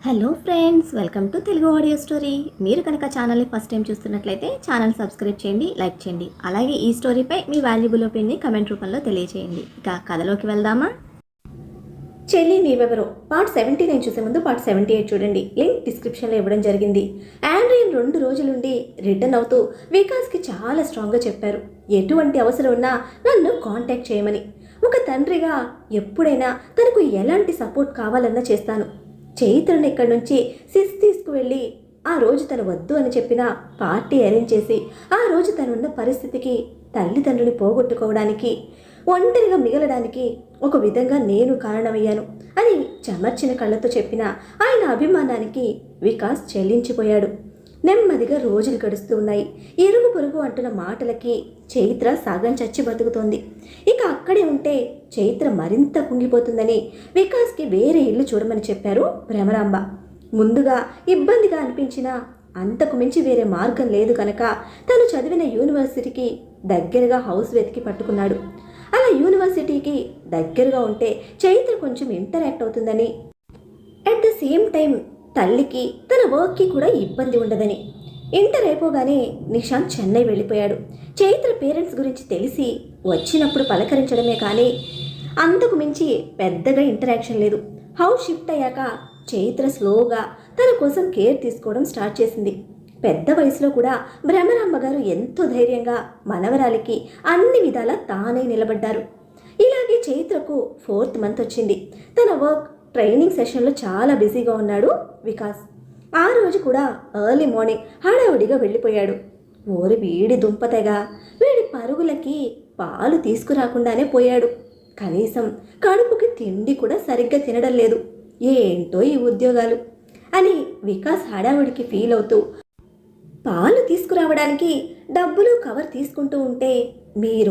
Hello friends, welcome to Telugu audio story. మీరు కనుక ఛానల్ని ఫస్ట్ టైం చూస్తున్నట్లయితే ఛానల్ సబ్స్క్రైబ్ చేయండి, లైక్ చేయండి. అలాగే ఈ స్టోరీపై మీ వాల్యుబుల్ ఒపీనియన్ని కమెంట్ రూపంలో తెలియజేయండి. ఇక కథలోకి వెళ్దామా? చెల్లి నీవెవరో పార్ట్ 79 చూసే ముందు పార్ట్ 78 చూడండి. లింక్ డిస్క్రిప్షన్లో ఇవ్వడం జరిగింది. ఆండ్రియన్ 2 రోజులుండి రిటర్న్ అవుతూ వికాస్కి చాలా స్ట్రాంగ్గా చెప్పారు, ఎటువంటి అవసరం ఉన్నా నన్ను కాంటాక్ట్ చేయమని. ఒక తండ్రిగా ఎప్పుడైనా తనకు ఎలాంటి సపోర్ట్ కావాలన్నా చేస్తాను. చైత్రను ఇక్కడి నుంచి సిస్ తీసుకువెళ్ళి ఆ రోజు తను వద్దు అని చెప్పిన పార్టీ అరేంజ్ చేసి ఆ రోజు తనున్న పరిస్థితికి తల్లిదండ్రుని పోగొట్టుకోవడానికి ఒంటరిగా మిగలడానికి ఒక విధంగా నేను కారణమయ్యాను అని చెమర్చిన కళ్ళతో చెప్పిన ఆయన అభిమానానికి వికాస్ చెల్లించిపోయాడు. నెమ్మదిగా రోజులు గడుస్తూ ఉన్నాయి. ఇరుగు పొరుగు అంటున్న మాటలకి చైత్ర సగం చచ్చి బతుకుతోంది. ఇక అక్కడే ఉంటే చైత్ర మరింత కుంగిపోతుందని వికాస్కి వేరే ఇల్లు చూడమని చెప్పారు భ్రమరాంబ. ముందుగా ఇబ్బందిగా అనిపించినా అంతకు మించి వేరే మార్గం లేదు కనుక తను చదివిన యూనివర్సిటీకి దగ్గరగా హౌస్ వెతికి పట్టుకున్నాడు. అలా యూనివర్సిటీకి దగ్గరగా ఉంటే చైత్ర కొంచెం ఇంటరాక్ట్ అవుతుందని, అట్ ద సేమ్ టైం తల్లికి తన వర్క్కి కూడా ఇబ్బంది ఉండదని. ఇంటర్ అయిపోగానే నిశాంత్ చెన్నై వెళ్ళిపోయాడు. చైత్ర పేరెంట్స్ గురించి తెలిసి వచ్చినప్పుడు పలకరించడమే కానీ అంతకు మించి పెద్దగా ఇంటరాక్షన్ లేదు. హౌస్ షిఫ్ట్ అయ్యాక చైత్ర స్లోగా తన కోసం కేర్ తీసుకోవడం స్టార్ట్ చేసింది. పెద్ద వయసులో కూడా భ్రమరాంబ గారు ఎంతో ధైర్యంగా మనవరాలికి అన్ని విధాలా తానే నిలబడ్డారు. ఇలాగే చైత్రకు 4th మంత్ వచ్చింది. తన వర్క్ ట్రైనింగ్ సెషన్లో చాలా బిజీగా ఉన్నాడు వికాస్. ఆ రోజు కూడా ఎర్లీ మార్నింగ్ హడావుడిగా వెళ్ళిపోయాడు. ఓరి వీడి దుంపతెగా, వీడి పరుగులకి పాలు తీసుకురాకుండానే పోయాడు. కనీసం కడుపుకి తిండి కూడా సరిగ్గా తినడం లేదు. ఏంటో ఈ ఉద్యోగాలు అని వికాస్ హడావుడికి ఫీల్ అవుతూ పాలు తీసుకురావడానికి డబ్బులు కవర్ తీసుకుంటూ ఉంటే, మీరు